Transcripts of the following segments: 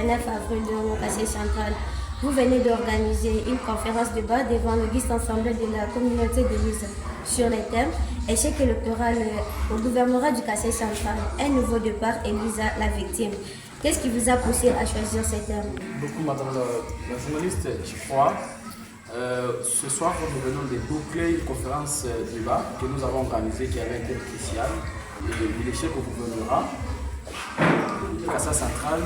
9 avril au Kassai central, vous venez d'organiser une conférence de débat devant l'Auguste Assemblée de la communauté de l'ISA sur les thèmes échec électoral au gouvernement du Kassai central, un nouveau départ et l'ISA la victime. Qu'est-ce qui vous a poussé à choisir ces thèmes? Beaucoup, madame la journaliste, je crois. Ce soir, nous venons de boucler une conférence débat que nous avons organisée qui avait été cruciale. L'échec au gouvernement du Kassai central,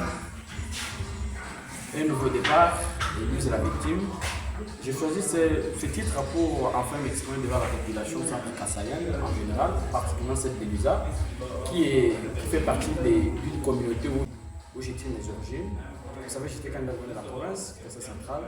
un nouveau départ, et l'ISA la victime. J'ai choisi ce titre pour enfin m'exprimer devant la population centre-kassaïenne en général, particulièrement celle de l'ISA, qui fait partie d'une communauté où j'ai tiré mes origines. Vous savez, j'étais candidat de la province, Kassai central.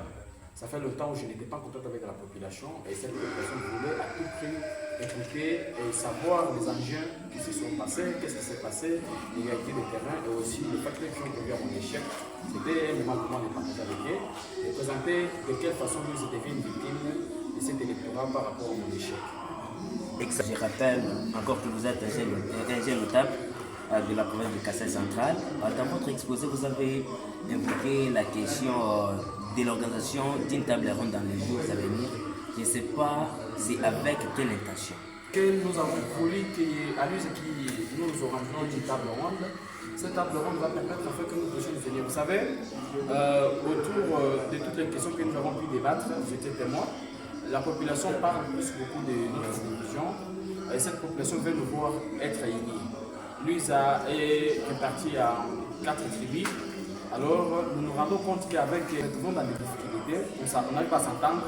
Ça fait longtemps où je n'étais pas en contact avec la population et cette population voulait à tout prix écouter et savoir les enjeux qui se sont passés, qu'est-ce qui s'est passé, l'égalité des terrains et aussi les facteurs qui ont conduit à mon échec. C'était un moment pour moi de partager avec eux et présenter de quelle façon nous étions une victime de cet électorat par rapport à mon échec. Je rappelle encore que vous êtes un jeune notable de la province du Kassai central. Dans votre exposé, vous avez évoqué la question de l'organisation d'une table ronde dans les jours à venir. Je ne sais pas, c'est avec quelle intention Que nous avons voulu qu'à l'USA nous organisions une table ronde. Cette table ronde va permettre à que nous puissions venir. Vous savez, autour de toutes les questions que nous avons pu débattre, j'étais témoin. La population parle beaucoup de notre institution et cette population veut nous voir être unis. L'USA est répartie en 4 tribus. Alors, nous nous rendons compte qu'avec nous trouvons dans des difficultés, on n'arrive pas à s'entendre,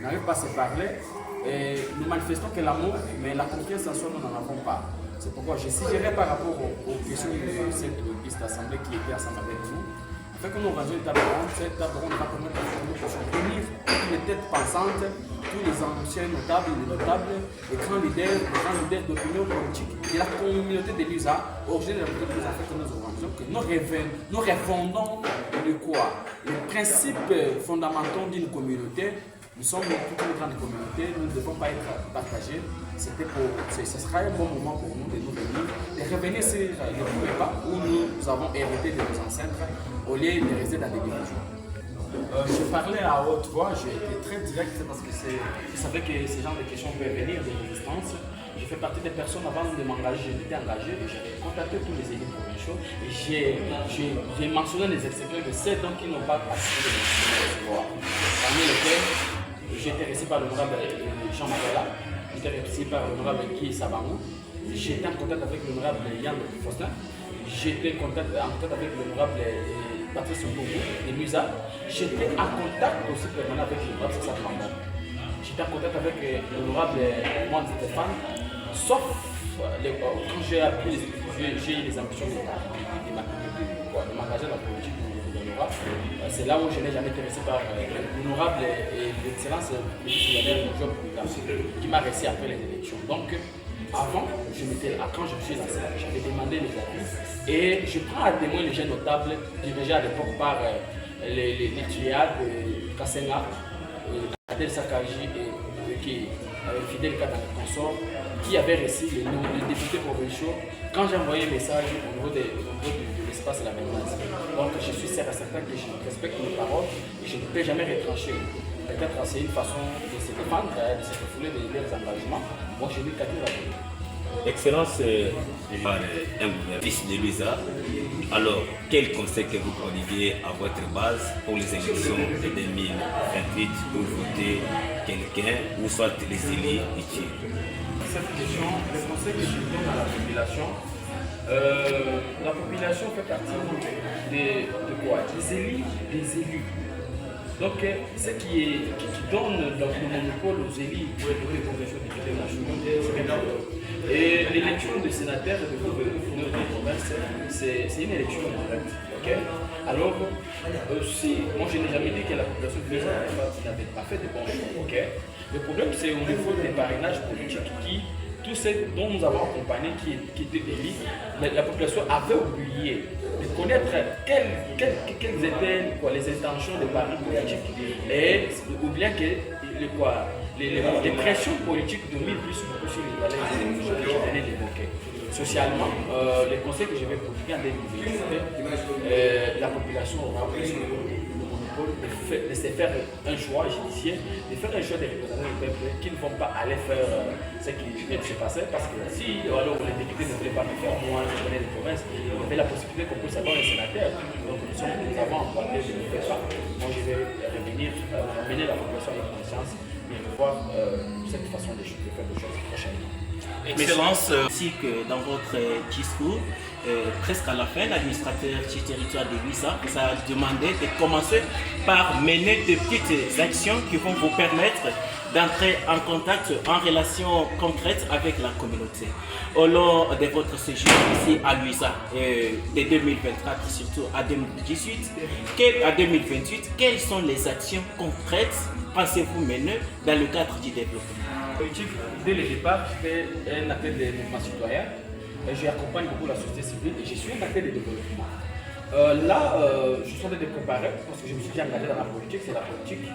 on n'arrive pas à se parler, et nous manifestons que l'amour, mais la confiance en soi, nous n'en avons pas. C'est pourquoi je suggérerais par rapport aux questions de cette liste assemblée qui était ensemble avec nous, afin que nous organisions une table ronde. Cette table ronde va permettre à nous de réunir toutes les têtes pensantes, tous les anciens notables, les grands leaders d'opinion politique de la communauté de l'USA, originaire de la communauté de l'USA, afin que nous organisions, que nous refondons de quoi? Les principes fondamentaux d'une communauté. Nous sommes toute une grande communauté, nous ne devons pas être partagés. Ce sera un bon moment pour nous de nous réunir, de revenir sur les premiers pas où nous avons hérité de nos ancêtres au lieu de rester dans des divisions. Je parlais à haute voix, j'ai été très direct parce que je savais que ce genre de questions peuvent venir, des résistances. Je fais partie des personnes avant de m'engager, j'étais engagé et j'avais contacté tous les élus provinciaux et j'ai mentionné les exceptions de ceux qui n'ont pas assisté de mon parmi lesquels j'ai été reçu par l'honorable Jean Marola, j'ai été reçu par l'honorable Guy Sabangou, j'ai été en contact avec l'honorable Yann Faustin, j'ai été en contact avec l'honorable Patrice Mbongo de l'USA, j'étais en contact aussi permanent avec l'honorable Sassad Mamba. J'étais en contact avec l'honorable Moine Stéphane, sauf quand j'ai eu les ambitions de m'engager dans la politique. C'est là où je n'ai jamais été reçu par l'honorable et l'excellence du citoyen Job qui m'a reçu après les élections. Donc, avant, quand je me suis lancé, j'avais demandé les avis et je prends à témoin les jeunes notables dirigés à l'époque par les Tuyades, Kassenga, Adel Sakaji et Fidel Kadane Consort qui avaient reçu les députés provinciaux quand j'ai envoyé un message au niveau de l'espace de la maintenance. Donc je suis certain que je respecte mes paroles et je ne peux jamais retrancher. Peut-être c'est une façon de se défendre, de se refouler de leurs engagements. Moi je n'ai qu'à dire la vérité. Excellence, un fils de l'USA. Alors, quel conseil que vous prodiguez à votre base pour les élections de 2028 pour voter quelqu'un ou soit les élus utiles? Cette question, le conseil que je donne à la population fait partie de quoi? Des élus. Donc, ce qui donne le monopole aux élus pour être les professeurs députés nationaux, c'est les et l'élection de sénateur et de gouverneur de province, c'est une élection directe. Okay? Alors, moi je n'ai jamais dit que la population de l'USA n'avait pas fait de bons choix. Okay? Le problème, c'est au niveau des parrainages politiques tous ceux dont nous avons accompagné qui étaient élus, la population avait oublié de connaître quelles étaient les intentions des partis politiques et oubliant que les pressions politiques dominent plus beaucoup sur les valeurs que je venais d'évoquer. socialement, les conseils que je vais prodiguer en 2020, la population aura pris le monopole de se faire un choix judiciaire, de faire un choix des représentants du peuple qui ne vont pas aller faire ce qui vient de se passer, parce que si alors, les députés ne voulaient pas le faire, moi je connais les provinces, il y avait la possibilité qu'on puisse avoir un sénateur. Donc nous avons emprunté de ne faire pas. Moi je vais revenir, mener la population à la conscience et voir cette façon de faire des choses prochainement. Excellence, ainsi que dans votre discours, presque à la fin, l'administrateur du territoire de Luisa vous a demandé de commencer par mener de petites actions qui vont vous permettre d'entrer en contact, en relation concrète avec la communauté. Au long de votre séjour ici à Luisa, de 2024 surtout à 2018, à 2028, quelles sont les actions concrètes pensez-vous mener dans le cadre du développement? Politique, dès le départ, je fais un appel de mouvement citoyen. J'accompagne beaucoup la société civile et je suis un acteur de développement. Je suis en train de préparer, parce que je me suis déjà engagé dans la politique, c'est la politique.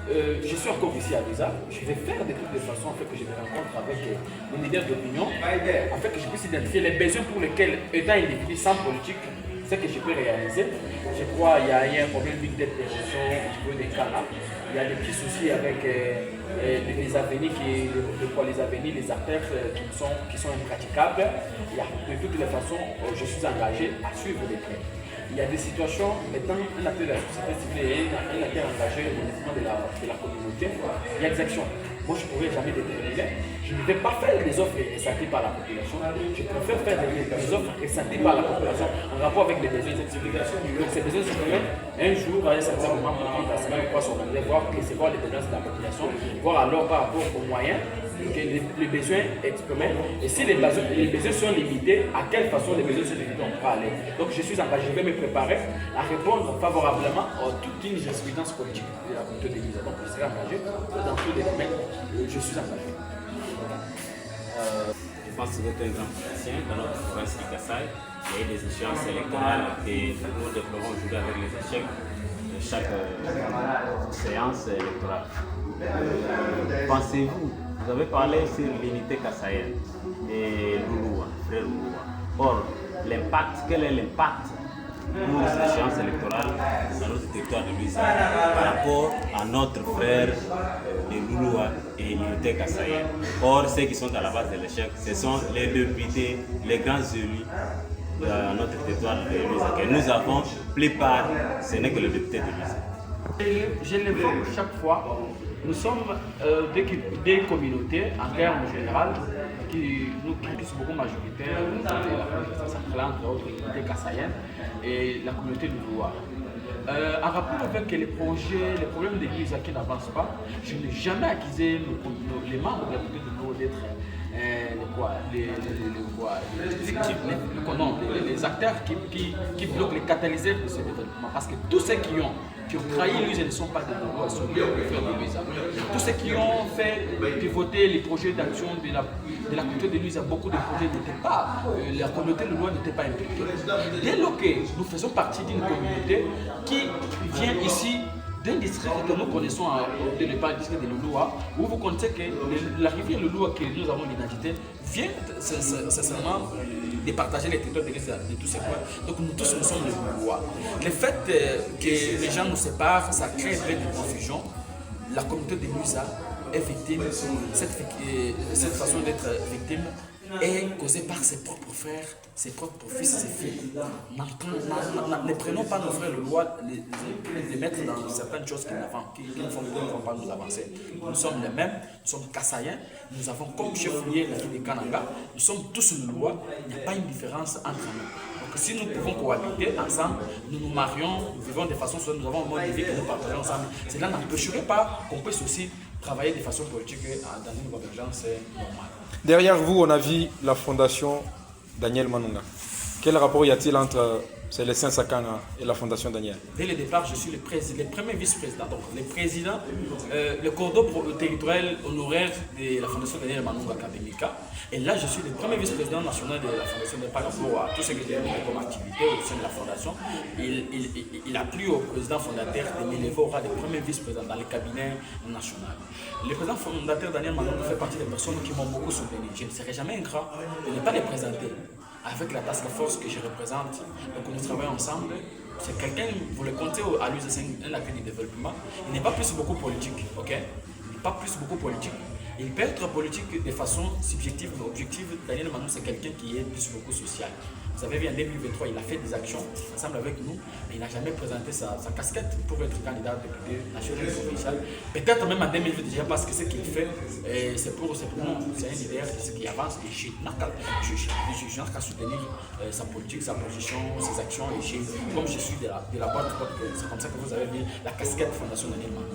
Je suis encore ici à Luisa. Je vais faire des trucs de façon afin que je me rencontre avec les leaders d'opinion, afin que je puisse identifier les besoins pour lesquels, étant individu sans politique, ce que je peux réaliser. Je crois qu'il y a un problème d'érosion au niveau des canaux. Il y a des petits soucis avec les avenirs, les artères qui sont impraticables. De toutes les façons, je suis engagé à suivre les traits. Il y a des situations, étant un acteur de la société civile et un acteur engagé au développement de la communauté, il y a des actions. Moi, je ne pourrais jamais déterminer. Je ne vais pas faire des offres ressenties par la population. Je préfère faire des offres ressenties par la population en rapport avec les besoins de civilisation. Donc, ces besoins citoyens, un jour, à un certain moment, pour la semaine, on va s'organiser, voir les besoins de la population, voir alors par rapport aux moyens que les besoins exprimés. Et si les besoins sont limités, à quelle façon les besoins sont limités, on pourra aller. Donc, je suis engagé, je vais me préparer à répondre favorablement à toute une jurisprudence politique de la communauté de l'Église. Donc, je serai engagé dans tous les domaines. Je suis engagé. Je pense que vous êtes un grand politicien dans notre province du Kassai. Il y a eu des échéances électorales et nous déplorons aujourd'hui avec les échecs de chaque séance électorale. Pensez-vous, vous avez parlé sur l'unité kassaïenne et Louloua, frère Louloua. Or, quel est l'impact pour ces échéances électorales dans notre territoire de Luisa par rapport à notre frère de Louloua et l'unité kassaïenne? Or, ceux qui sont à la base de l'échec, ce sont les députés, les grands élus de notre territoire de Luisa que nous avons, plupart, ce n'est que le député de Luisa. Je l'évoque chaque fois. Nous sommes des communautés, en termes général, qui sont beaucoup majoritaires, entre autres, l'unité kassaïenne et la communauté de Louloua. En rapport avec les problèmes d'église qui n'avancent pas, je n'ai jamais accusé les membres de la communauté de Louloua d'être les acteurs qui bloquent les catalyseurs de ce développement. Parce que tous ceux qui ont trahi l'UISA ne sont pas des Loulois, ils sont des frères de l'UISA. Tous ceux qui ont fait pivoter les projets d'action de la communauté de l'UISA, beaucoup de projets n'étaient pas, la communauté de Loulois n'était pas impliquée. Dès lors que nous faisons partie d'une communauté qui vient ici d'un district que nous connaissons au départ, le district de Louloua, où vous connaissez que la rivière Louloua que nous avons l'identité vient sincèrement de partager les territoires de tous ces coins. Donc nous tous nous sommes les Loulois. Le fait que les gens nous séparent, ça crée un peu de confusion. La communauté de Luisa est victime, cette façon d'être victime est causée par ses propres frères, ses propres fils et filles. Ne prenons pas nos frères Loulois, les mettre dans certaines choses qui ne vont pas nous avancer. Nous sommes les mêmes, nous sommes kassaïens, nous avons comme chef-lieu la ville de Kananga, nous sommes tous Loulois, il n'y a pas une différence entre nous. Donc si nous pouvons cohabiter ensemble, nous nous marions, nous vivons de façon sociale, nous avons un mode de vie que nous partageons ensemble, cela n'empêcherait pas qu'on puisse aussi travailler de façon politique dans une convergence normale. Derrière vous, on a vu la fondation Daniel Manunga. Quel rapport y a-t-il entre C'est le Saint-Sakana et la Fondation Daniel. Dès le départ, je suis le premier vice-président. Donc, le président, le cordeau territorial honoraire de la Fondation Daniel Manunga Académica. Et là, je suis le premier vice-président national de la Fondation Daniel par rapport à tout ce que j'ai fait comme activité au sein de la Fondation. Il a plu au président fondateur de m'élever au rang de premier vice-président dans le cabinet national. Le président fondateur Daniel Manunga fait partie des personnes qui m'ont beaucoup soutenu. Je ne serai jamais ingrat de ne pas les présenter. Avec la task force que je représente, donc nous travaillons ensemble. C'est quelqu'un, vous le comptez à l'US5, un acteur de développement. Il n'est pas plus beaucoup politique, ok? Il n'est pas plus beaucoup politique. Il peut être politique de façon subjective mais objective. Daniel Manou, c'est quelqu'un qui est plus beaucoup social. Vous avez vu en 2023, il a fait des actions ensemble avec nous, mais il n'a jamais présenté sa casquette pour être candidat député national et provincial. Peut-être même en 2020 déjà, parce que ce qu'il fait, c'est pour nous, c'est un leader qui avance. Et je n'ai qu'à soutenir sa politique, sa position, ses actions. Et comme je suis de la boîte, c'est comme ça que vous avez vu la casquette Fondation Daniel Manou.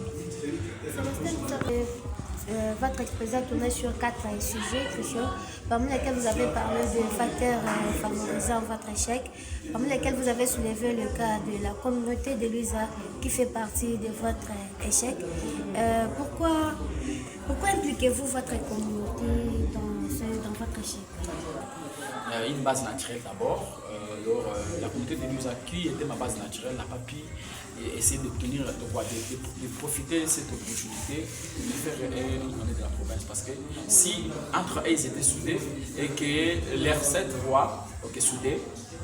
Votre exposé a tourné sur 4 sujets cruciaux, parmi lesquels vous avez parlé de facteurs favorisant votre échec, parmi lesquels vous avez soulevé le cas de la communauté de l'USA qui fait partie de votre échec. Pourquoi impliquez-vous votre communauté dans votre échec? Une base naturelle d'abord. La communauté de l'USA, qui était ma base naturelle, n'a pas pu essayer d'obtenir, de profiter de cette opportunité de faire une monnaie de la province. Parce que si entre eux ils étaient soudés et que leurs 7 voix soudées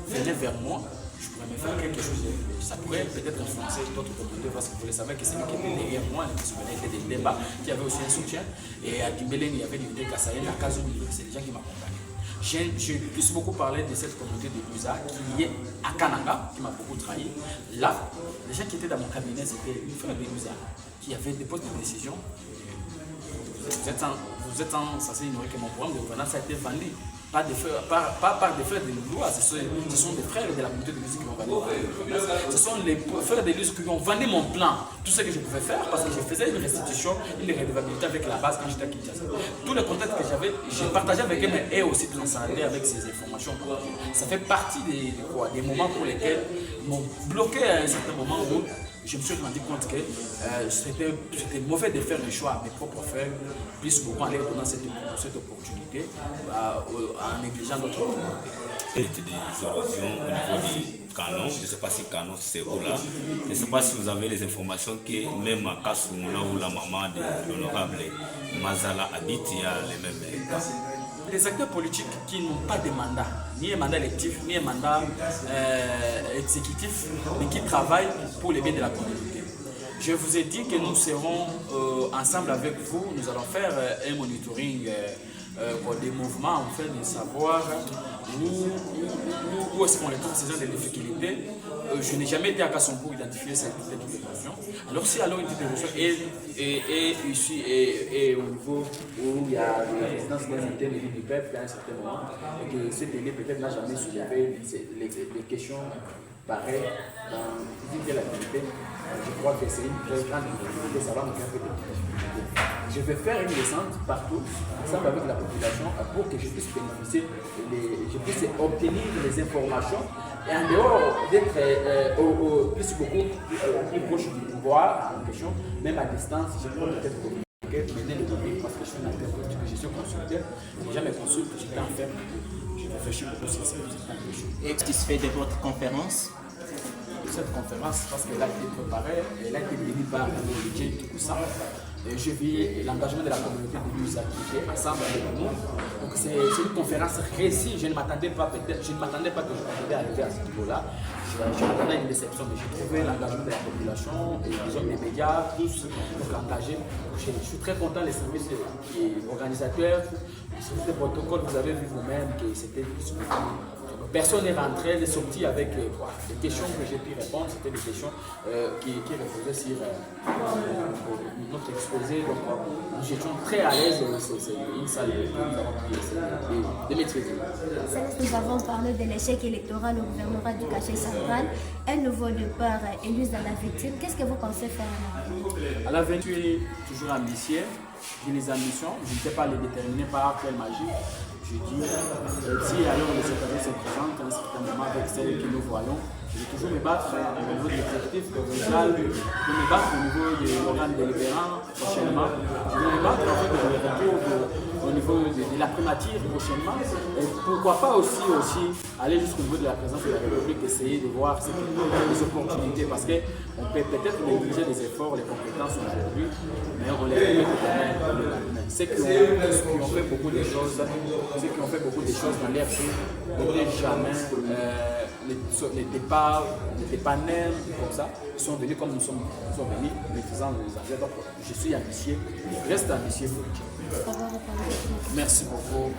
venaient vers moi, je pourrais me faire quelque chose. Ça pourrait peut-être influencer d'autres communautés parce que vous le savez que c'est lui qui était derrière moi, il était des débats qui avaient aussi un soutien. Et à Dimbélé, il y avait l'unité Kassaïen, à Kazouni, c'est des gens qui m'accompagnaient. J'ai plus beaucoup parlé de cette communauté de l'USA qui est à Kananga, qui m'a beaucoup trahi. Là, les gens qui étaient dans mon cabinet, c'était une frère de l'USA qui avait des postes de décision. Vous êtes censé ignorer que mon programme de gouvernance a été vendu. Pas par des frères de l'USA, ce sont des frères de la communauté de l'USA qui m'ont vendu. Ce sont les frères de l'USA qui ont vendu mon plan, tout ce que je pouvais faire, parce que je faisais une restitution, une redevabilité avec la base quand j'étais à Kinshasa. Tous les contacts que j'avais, j'ai partagé avec eux, mais eux aussi transcendé avec ces informations. Ça fait partie des moments pour lesquels m'ont bloqué à un certain moment où je me suis rendu compte que c'était mauvais de faire le choix à mes propres frères, plus beaucoup en leur donnant cette opportunité en négligeant d'autres communautés. Des érosions au niveau du canon, je ne sais pas si canon c'est où là, je ne sais pas si vous avez les informations que même à Kasumuna où la maman de l'honorable Mazala habite, il y a les mêmes cas. Les acteurs politiques qui n'ont pas de mandat, ni un mandat électif, ni un mandat exécutif, mais qui travaillent pour le bien de la communauté. Je vous ai dit que nous serons ensemble avec vous, nous allons faire un monitoring pour des mouvements, afin de savoir où est-ce qu'on les trouve ces gens de difficultés. Je n'ai jamais été à Kasson pour identifier cette évolution. Alors si alors une évolution est ici et au niveau où il y a la résidence des internes du peuple à un certain moment, et que cette élite peut-être n'a jamais soulevé les questions pareilles dans une telle activité, je crois que c'est une très grande difficulté, ça va me faire des difficultés. Je vais faire une descente partout, ensemble avec la population, pour que je puisse bénéficier, je puisse obtenir les informations et en dehors d'être plus proche du pouvoir en question, même à distance, je peux peut-être mener le public parce que je suis un acteur politique, je suis consulteur, j'ai jamais consulté, j'étais enfermé, je réfléchis beaucoup sur cette question. Et satisfait de votre conférence? Cette conférence, parce qu'elle a été préparée, elle a été menée par le budget tout ça. Et je vis l'engagement de la communauté de l'USA qui est ensemble avec nous. Donc c'est une conférence réussie. Je ne m'attendais pas que je pouvais arriver à ce niveau-là. Je m'attendais à une déception, mais j'ai trouvé l'engagement de la population et des hommes des médias, tous engagés. Je suis très content des services et organisateurs. Les services de protocole, vous avez vu vous-même que c'était personne n'est rentré, n'est sorti avec les questions que j'ai pu répondre, c'était des questions qui reposaient sur notre exposé. Donc nous étions très à l'aise, c'est une salle que nous avons pu essayer de maîtriser. Nous avons parlé de l'échec électoral au gouvernorat du Kassai central, un nouveau départ élu dans la victime. Qu'est-ce que vous pensez faire à l'avenir? Je suis toujours ambitieux, j'ai des ambitions, je ne sais pas les déterminer par quelle magie. Je dis, si alors les secrétaires se présentent à un certain moment avec celles que nous voyons, Je vais toujours me battre au niveau de l'exécutif provincial, je vais me battre au niveau de l'organe délibérant prochainement. Je vais me battre en fait, je me retrouve au niveau de la primature prochainement. Et pourquoi pas aussi aller jusqu'au niveau de la présidence de la République, essayer de voir les opportunités, parce qu'on peut peut-être négliger les efforts, les compétences aujourd'hui, mais on les remet demain. Ceux qui ont fait beaucoup de choses, dans leur vie n'étaient jamais les dépaneurs comme ça. Ils sont venus comme nous sommes venus, maîtrisant les affaires. Donc je suis ambitieux, je reste ambitieux pour le Merci beaucoup.